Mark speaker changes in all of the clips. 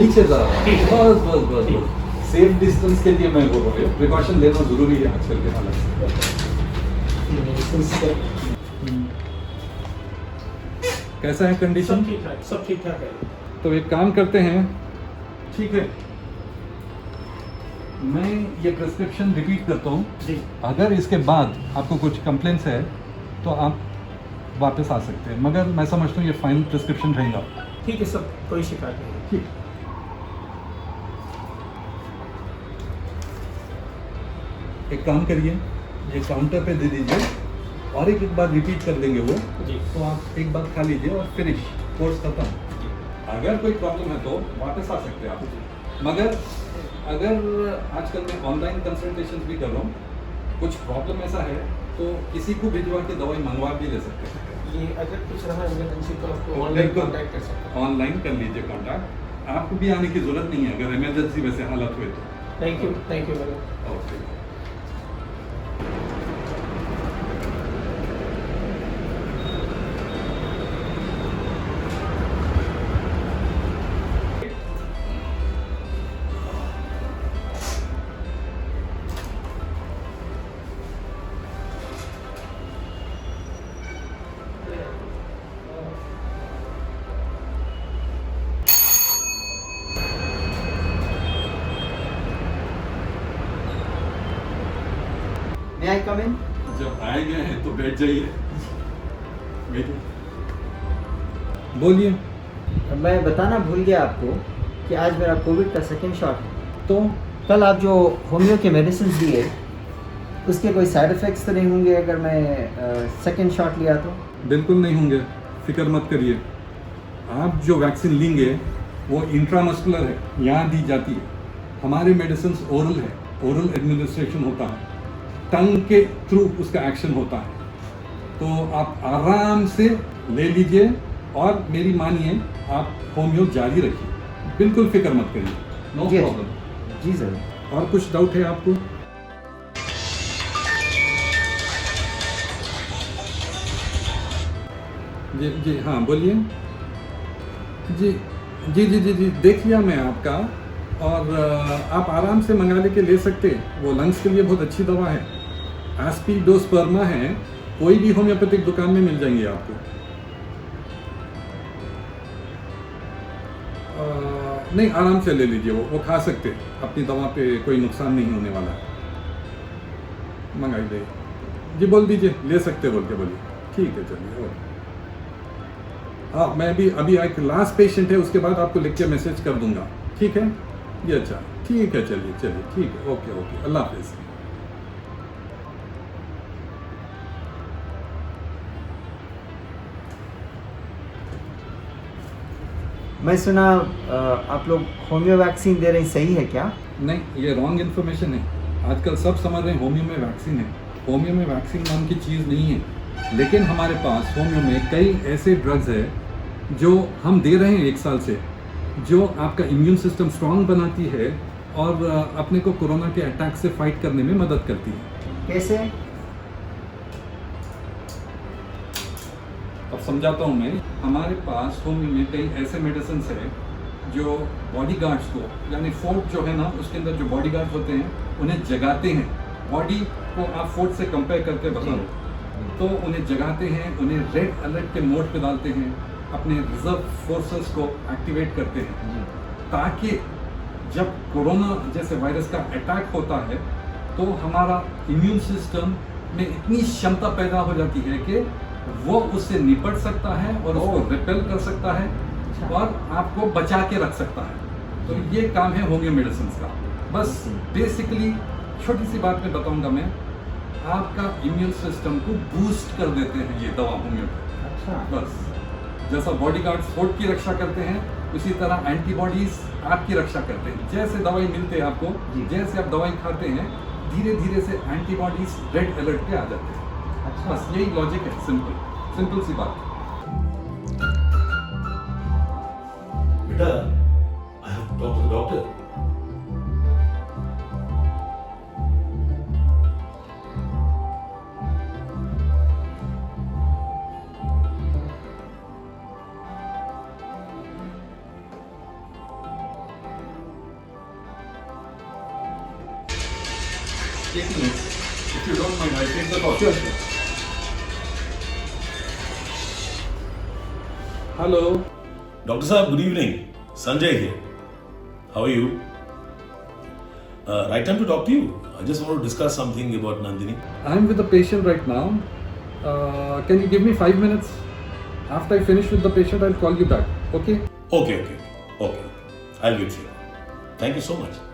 Speaker 1: नीचे जा रहा
Speaker 2: ठीक है।
Speaker 1: बस बस बस
Speaker 2: ठीक।
Speaker 1: बस सेफ डिस्टेंस के लिए मैं बोल रहा हूँ, प्रिकॉशन लेना जरूरी है आजकल के हालत से। कैसा है कंडीशन?
Speaker 2: सब ठीक ठाक है।
Speaker 1: तो एक काम करते हैं, ठीक है, मैं ये प्रिस्क्रिप्शन रिपीट करता हूँ।
Speaker 2: जी
Speaker 1: अगर इसके बाद आपको कुछ कंप्लेंट्स है तो आप वापस आ सकते हैं, मगर मैं समझता हूँ ये फाइनल प्रिस्क्रिप्शन रहेगा।
Speaker 2: ठीक है, सब कोई शिकायत नहीं।
Speaker 1: ठीक। एक काम करिए, ये काउंटर पे दे दीजिए और एक बार रिपीट कर देंगे वो,
Speaker 2: जी
Speaker 1: तो आप एक बार खा लीजिए और फिनिश, कोर्स खत्म। अगर कोई प्रॉब्लम है तो वापस आ सकते हैं आप, मगर अगर आजकल मैं ऑनलाइन कंसल्टेशन भी कर रहा हूँ, कुछ प्रॉब्लम ऐसा है तो किसी को भिजवा के दवाई मंगवा भी ले सकते हैं।
Speaker 2: ये अगर कुछ रहा इमरजेंसी तो आपको ऑनलाइन
Speaker 1: बिल्कुल।
Speaker 2: कांटेक्ट कर सकते हैं।
Speaker 1: ऑनलाइन कर लीजिए कांटेक्ट, आपको भी आने की जरूरत नहीं है अगर इमरजेंसी वैसे हालत हुए तो।
Speaker 2: Thank you madam.
Speaker 1: Okay.
Speaker 3: May I come in?
Speaker 1: जब आए गए हैं तो बैठ जाइए। बैठिए। बोलिए।
Speaker 3: मैं बताना भूल गया आपको कि आज मेरा कोविड का सेकेंड शॉट है।
Speaker 1: तो
Speaker 3: कल आप जो होम्यो के मेडिसिन दिए उसके कोई साइड इफ़ेक्ट्स तो नहीं होंगे अगर मैं सेकेंड शॉट लिया तो?
Speaker 1: बिल्कुल नहीं होंगे, फिक्र मत करिए। आप जो वैक्सीन लेंगे वो इंट्रामस्कुलर है, यहाँ दी जाती है। हमारे मेडिसिन ओरल है, ओरल एडमिनिस्ट्रेशन होता है, टंग के थ्रू उसका एक्शन होता है। तो आप आराम से ले लीजिए और मेरी मानिए आप होम्यो जारी रखिए, बिल्कुल फिक्र मत करिए। नो
Speaker 3: जी
Speaker 1: प्रॉब्लम।
Speaker 3: जी ज़रूर।
Speaker 1: और कुछ डाउट है आपको? जी जी हाँ बोलिए। जी जी जी जी जी देख लिया मैं आपका, और आप आराम से मंगा लेके ले सकते हैं। वो लंग्स के लिए बहुत अच्छी दवा है, एस्पिडोस्पर्मा है, कोई भी होम्योपैथिक दुकान में मिल जाएंगे आपको। नहीं आराम से ले लीजिए, वो खा सकते हैं, अपनी दवा पे कोई नुकसान नहीं होने वाला है। मंगाई दे जी, बोल दीजिए ले सकते बोल के बोलिए। ठीक है चलिए। ओके हाँ, मैं भी अभी एक लास्ट पेशेंट है, उसके बाद आपको लिख के मैसेज कर दूंगा, ठीक है? ये अच्छा ठीक है, चलिए चलिए ठीक है, ओके ओके, अल्लाह हाफिज़।
Speaker 3: मैं सुना आप लोग होम्यो वैक्सीन दे रहे हैं, सही है क्या?
Speaker 1: नहीं, ये रॉन्ग इन्फॉर्मेशन है। आजकल सब समझ रहे हैं होम्यो में वैक्सीन है। होम्यो में वैक्सीन नाम की चीज़ नहीं है, लेकिन हमारे पास होम्यो में कई ऐसे ड्रग्स है जो हम दे रहे हैं 1 साल से, जो आपका इम्यून सिस्टम स्ट्रांग बनाती है और अपने को कोरोना के अटैक से फाइट करने में मदद करती है।
Speaker 3: कैसे?
Speaker 1: अब समझाता हूँ मैं। हमारे पास होम्यो में कई ऐसे मेडिसिन है जो बॉडी गार्ड्स को, यानी फोर्ट जो है ना, उसके अंदर जो बॉडी गार्ड्स होते हैं उन्हें जगाते हैं। बॉडी को आप फोर्ट से कंपेयर करके बताओ, तो उन्हें जगाते हैं, उन्हें रेड अलर्ट के मोड पे डालते हैं, अपने रिजर्व फोर्सेस को एक्टिवेट करते हैं, ताकि जब कोरोना जैसे वायरस का अटैक होता है तो हमारा इम्यून सिस्टम में इतनी क्षमता पैदा हो जाती है कि वो उससे निपट सकता है और उसको रिपेल कर सकता है और आपको बचा के रख सकता है। तो ये काम है होम्यो मेडिसिन का। बस बेसिकली छोटी सी बात में बताऊंगा मैं, आपका इम्यून सिस्टम को बूस्ट कर देते हैं ये दवा होम्यो।
Speaker 3: अच्छा।
Speaker 1: बस जैसा बॉडी गार्ड फोर्ट की रक्षा करते हैं, उसी तरह एंटीबॉडीज आपकी रक्षा करते हैं। जैसे दवाई मिलते हैं आपको, जैसे आप दवाई खाते हैं, धीरे धीरे से एंटीबॉडीज रेड अलर्ट पे आ जाते हैं।
Speaker 3: अच्छा।
Speaker 1: बस यही लॉजिक है, सिंपल सी बात।
Speaker 4: बेटा, I have to talk to the doctor.
Speaker 1: एक minute, if you don't mind, I'll take the call.
Speaker 2: Sure, sure.
Speaker 1: Hello.
Speaker 4: Doctor Saab, good evening. Sanjay here. How are you? Right time to talk to you. I just want to discuss something about Nandini.
Speaker 1: I'm with the patient right now. Can you give me 5 minutes? After I finish with the patient, I'll call you back. Okay?
Speaker 4: Okay. I'll wait for you. Thank you so much.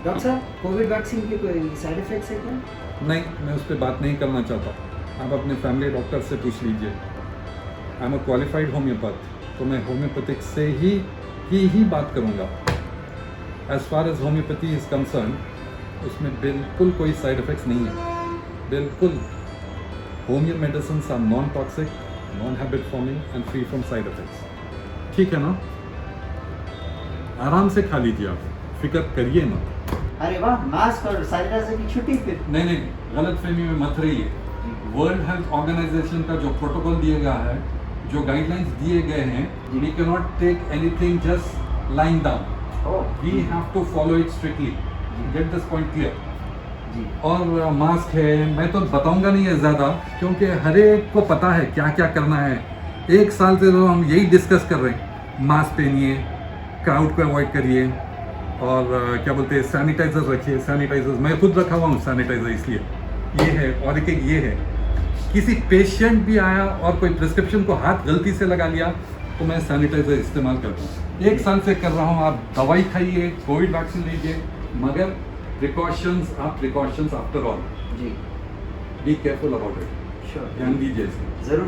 Speaker 3: Doctor साहब Covid vaccine के कोई side effects है क्या?
Speaker 1: नहीं, मैं उस पर बात नहीं करना चाहता। आप अपने फैमिली डॉक्टर से पूछ लीजिए। I am a qualified homeopath, तो मैं होम्योपैथिक से ही बात करूँगा। As far as homeopathy is concerned, उसमें बिल्कुल कोई साइड इफ़ेक्ट्स नहीं है, बिल्कुल। Homeo medicine are non toxic, non habit forming and free from side effects. ठीक है ना? आराम से खा लीजिए, आप फिक्र करिए ना।
Speaker 3: अरे वाह, मास्क और सैनिटाइजर की छुट्टी फिर।
Speaker 1: नहीं, गलत फहमी में मत रहिए। वर्ल्ड हेल्थ ऑर्गेनाइजेशन का जो प्रोटोकॉल दिया गया है, जो गाइडलाइंस दिए गए हैं, we can not take anything just lying down. We have to follow it strictly. Get this point clear.
Speaker 3: जी।
Speaker 1: और मास्क है, मैं तो बताऊंगा नहीं है ज़्यादा, क्योंकि हर एक को पता है क्या क्या करना है। 1 साल से तो हम यही डिस्कस कर रहे हैं, मास्क पहनिए, क्राउड को अवॉइड करिए, और क्या बोलते हैं, सैनिटाइजर रखिए। सैनिटाइजर मैं खुद रखा हुआ हूँ सैनिटाइजर, इसलिए ये है। और एक ये है, किसी पेशेंट भी आया और कोई प्रिस्क्रिप्शन को हाथ गलती से लगा लिया तो मैं सैनिटाइजर इस्तेमाल करता हूँ। 1 साल से कर रहा हूँ। आप दवाई खाइए, कोविड वैक्सीन लीजिए, मगर प्रिकॉशंस आफ्टर ऑल।
Speaker 3: जी।
Speaker 1: Be careful about it.
Speaker 3: Sure.
Speaker 1: ध्यान दीजिए इसमें।
Speaker 3: जरूर।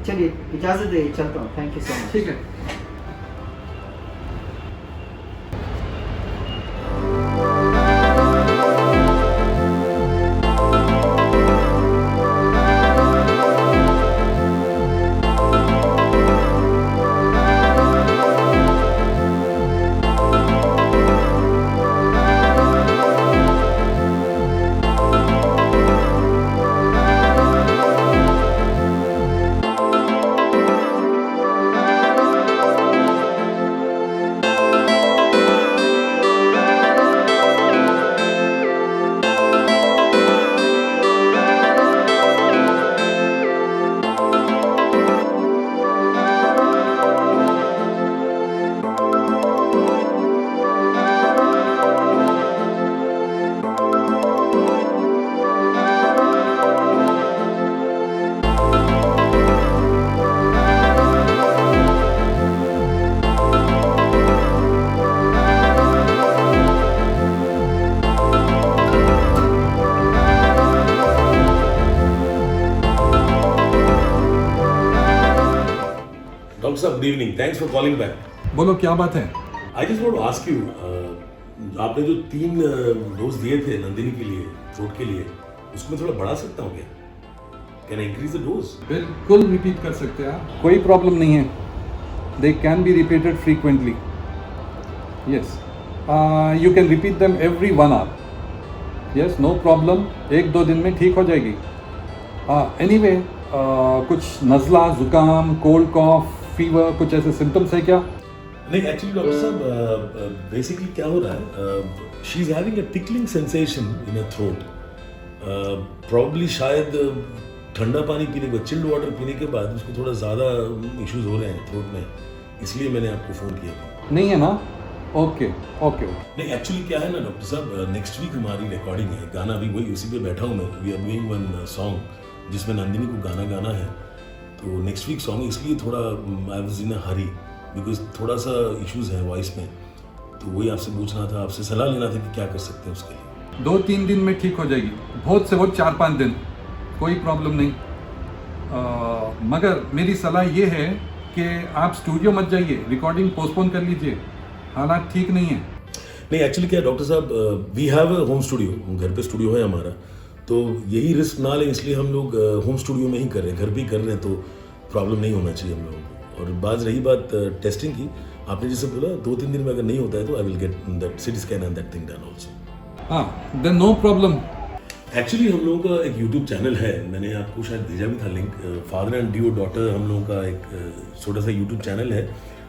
Speaker 3: चलिए, इजाज़त दे, चलता हूँ। Thank you so much.
Speaker 1: ठीक है।
Speaker 4: Doctor Saab, good evening. Thanks for calling back.
Speaker 1: बोलो, क्या बात है?
Speaker 4: I just want to ask you, आपने जो 3 डोज दिए थे नंदिनी के लिए, थ्रोट के लिए, उसको मैं थोड़ा बढ़ा सकता हूँ क्या? Can I increase the dose?
Speaker 1: बिल्कुल रिपीट कर सकते हैं आप, कोई प्रॉब्लम नहीं है। They can be repeated frequently. Yes, you can repeat them every 1 hour. Yes, no problem, 1-2 दिन में ठीक हो जाएगी। एनीवे, कुछ नज़ला, जुकाम, कोल्ड कॉफ, फीवर, कुछ ऐसे सिम्टम्स है क्या?
Speaker 4: नहीं, एक्चुअली डॉक्टर साहब, बेसिकली क्या हो रहा है, she is having a tickling sensation in a throat. Probably शायद ठंडा पानी पीने के बाद, चिल्ड वाटर पीने के बाद उसको थोड़ा ज़्यादा इश्यूज हो रहे हैं थ्रोट में, इसलिए मैंने आपको फ़ोन किया।
Speaker 1: नहीं है ना? ओके।
Speaker 4: नहीं, एक्चुअली क्या है ना डॉक्टर साहब, नेक्स्ट वीक हमारी रिकॉर्डिंग है, गाना भी वही उसी पे बैठा हूँ मैं। वी आर डूइंग 1 सॉन्ग जिसमें नंदिनी को गाना है, तो नेक्स्ट वीक सॉन्ग, इसलिए थोड़ा I was in a Hari because थोड़ा सा इश्यूज है वॉइस में, तो वही आपसे पूछना था, आपसे सलाह लेना था कि क्या कर सकते हैं उसके लिए।
Speaker 1: 2-3 दिन में ठीक हो जाएगी, बहुत से बहुत 4-5 दिन, कोई प्रॉब्लम नहीं। मगर मेरी सलाह ये है कि आप स्टूडियो मत जाइए, रिकॉर्डिंग पोस्टपोन कर लीजिए, हालात ठीक नहीं है।
Speaker 4: नहीं, एक्चुअली क्या है डॉक्टर साहब, we have a home studio, घर पे स्टूडियो है हमारा, तो यही रिस्क ना लें, इसलिए हम लोग होम स्टूडियो में ही कर रहे हैं, घर पे ही कर रहे हैं, तो प्रॉब्लम नहीं होना चाहिए हम लोगों को। और बात रही बात टेस्टिंग की, आपने जैसे बोला 2-3 दिन में अगर नहीं होता है तो I will get that CT scan and that thing done also.
Speaker 1: हाँ, देन नो प्रॉब्लम।
Speaker 4: एक्चुअली हम लोगों का एक यूट्यूब चैनल है, मैंने आपको शायद भेजा भी था link, father and due daughter हम लोगों का एक छोटा सा यूट्यूब चैनल है,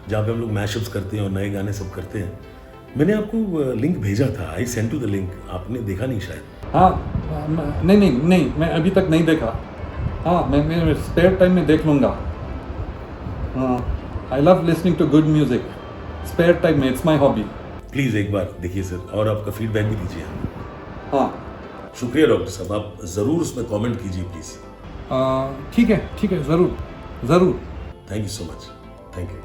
Speaker 4: जहाँ पे हम लोग मैशअप्स करते हैं और नए गाने सब करते हैं। मैंने आपको लिंक भेजा था, I send to the link, आपने देखा नहीं शायद।
Speaker 1: हाँ नहीं मैं अभी तक नहीं देखा। हाँ मैं स्पेयर टाइम में देख लूँगा। हाँ I love listening to good music spare time में, इट्स माई हॉबी।
Speaker 4: प्लीज़ एक बार देखिए सर, और आपका फीडबैक भी दीजिए हमें।
Speaker 1: हाँ
Speaker 4: शुक्रिया डॉक्टर साहब, आप ज़रूर उसमें कमेंट कीजिए प्लीज़।
Speaker 1: ठीक है ज़रूर।
Speaker 4: Thank you so much, thank you.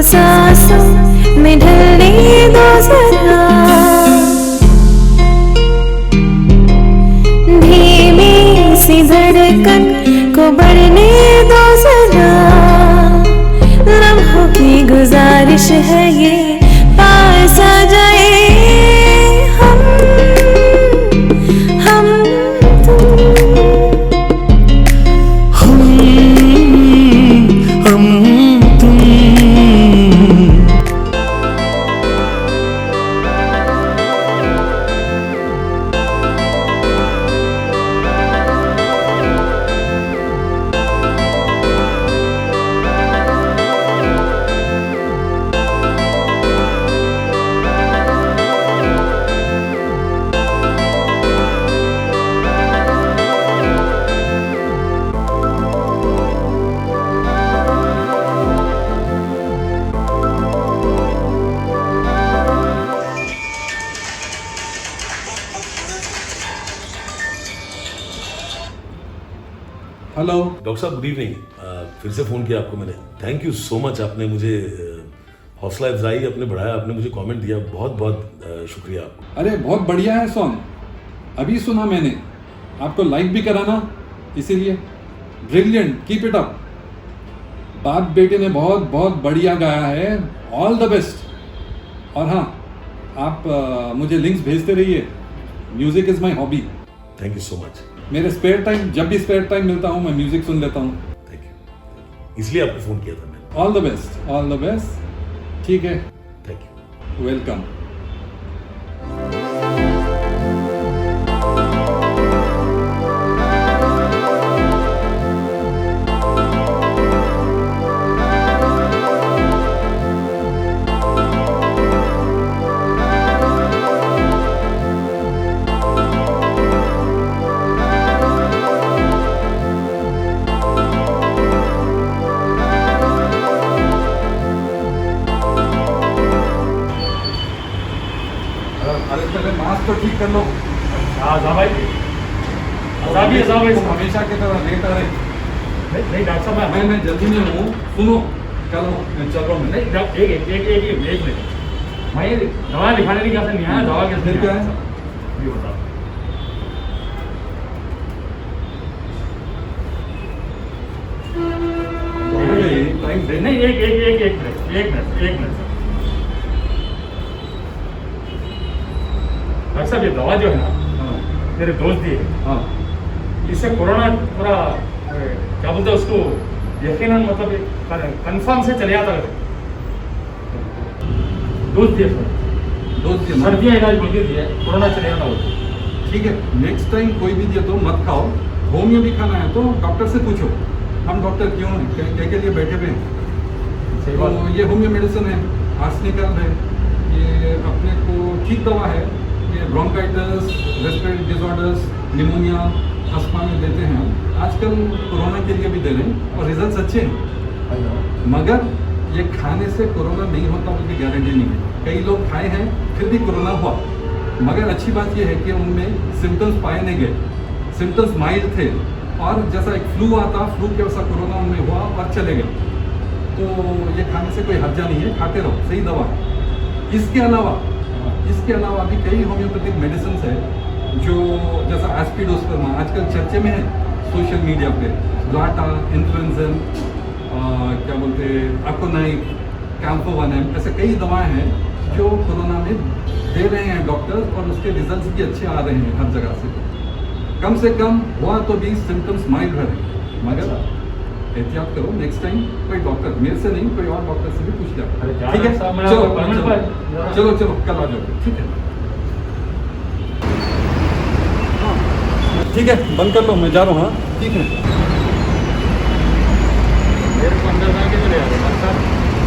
Speaker 5: सांसों में ढलने दो जरा, धीमी सी धड़कन को बढ़ने दो जरा, लम्हों की गुजारिश है ये पास आ जाए हम
Speaker 1: हेलो
Speaker 4: डॉक्टर साहब, गुड इवनिंग। फिर से फ़ोन किया आपको मैंने। थैंक यू सो मच, आपने मुझे हौसला अफजाई आपने बढ़ाया, आपने मुझे कमेंट दिया, बहुत बहुत शुक्रिया आपको।
Speaker 1: अरे बहुत बढ़िया है सॉन्ग, अभी सुना मैंने, आपको लाइक भी कराना इसीलिए। Brilliant, keep it up. बाप बेटे ने बहुत बहुत बढ़िया गाया है, ऑल द बेस्ट। और हाँ, आप मुझे लिंक्स भेजते रहिए, music is my hobby.
Speaker 4: Thank you so much.
Speaker 1: मेरे स्पेयर टाइम, जब भी स्पेयर टाइम मिलता हूँ मैं म्यूजिक सुन लेता हूँ।
Speaker 4: थैंक यू, इसलिए आपको फ़ोन किया था मैंने।
Speaker 1: All the best, all the best. ठीक है,
Speaker 4: थैंक यू,
Speaker 1: वेलकम। अरे पहले मास्क तो ठीक कर लो।
Speaker 2: भाई
Speaker 1: तुम हमेशा की तरह लेट आ रहे।
Speaker 2: नहीं डॉक्टर साहब,
Speaker 1: मैं जल्दी में हूँ, सुनो। चलो मैं चल रहा हूँ।
Speaker 2: नहीं एक मिनट, मैं दवा लिखाने की कैसे नहीं आया, दवा कैसे
Speaker 1: फिर क्या है?
Speaker 2: ये बताओ।
Speaker 1: टाइम दे।
Speaker 2: नहीं एक मिनट डॉक्टर साहब, ये दवा जो है ना,
Speaker 1: हाँ
Speaker 2: मेरे दोस्त दी है,
Speaker 1: हाँ
Speaker 2: इससे कोरोना पूरा क्या बोलते हैं उसको, यकीनन मतलब कंफर्म से चले जाता है। दोस्त दिए सर,
Speaker 1: दोस्त के
Speaker 2: सर्दियाँ इलाज बोल के दिए, कोरोना चले जाता हो।
Speaker 1: ठीक है, नेक्स्ट टाइम कोई भी दिया तो मत खाओ। होमियो भी खाना है तो डॉक्टर से पूछो, हम डॉक्टर क्यों हैं, क्या के लिए बैठे हुए हैं।
Speaker 2: सही बात
Speaker 1: तो ये होमियो मेडिसिन है, आर्सेनिकल है, ये अपने को ठीक दवा है। ये bronchitis, respiratory disorders, pneumonia, asthma में देते हैं हम। आजकल कोरोना के लिए भी दे रहे हैं और रिजल्ट्स अच्छे हैं। मगर ये खाने से कोरोना नहीं होता, उसकी गारंटी नहीं है। कई लोग खाए हैं फिर भी कोरोना हुआ। मगर अच्छी बात यह है कि उनमें सिम्टम्स पाए नहीं गए, सिम्टम्स माइल्ड थे और जैसा एक फ्लू आता, फ्लू के वैसा कोरोना उनमें हुआ और चले गए। तो ये खाने से कोई हर्जा नहीं है, खाते रहो, सही दवा है। इसके अलावा भी कई होम्योपैथिक मेडिसिन है जो जैसा एस्पिडोस्पर्मा आजकल चर्चे में है सोशल मीडिया पे, लाटा, इन्फ्लुएंजन, क्या बोलते हैं, अकोनाइट, कैम्फोवानेम, ऐसे कई दवाएं हैं जो कोरोना में दे रहे हैं डॉक्टर्स और उसके रिजल्ट्स भी अच्छे आ रहे हैं हर जगह से। कम से कम हुआ तो भी सिम्टम्स माइल्ड रहे, मगर एहतियात करो, नेक्स्ट टाइम कोई डॉक्टर, मेरे से नहीं कोई और डॉक्टर से भी पूछ लिया।
Speaker 2: अरे जाना
Speaker 1: ठीक है,
Speaker 2: साहब, मैं
Speaker 1: चलो
Speaker 2: आपको permanent
Speaker 1: चलो
Speaker 2: पर-
Speaker 1: चलो चलो कल आ जाओ, ठीक है। हाँ, ठीक है, बंद कर लो, मैं जा रहा हूँ। हाँ ठीक है।
Speaker 2: मेरे को अंदर जाके चले आ रहे हैं,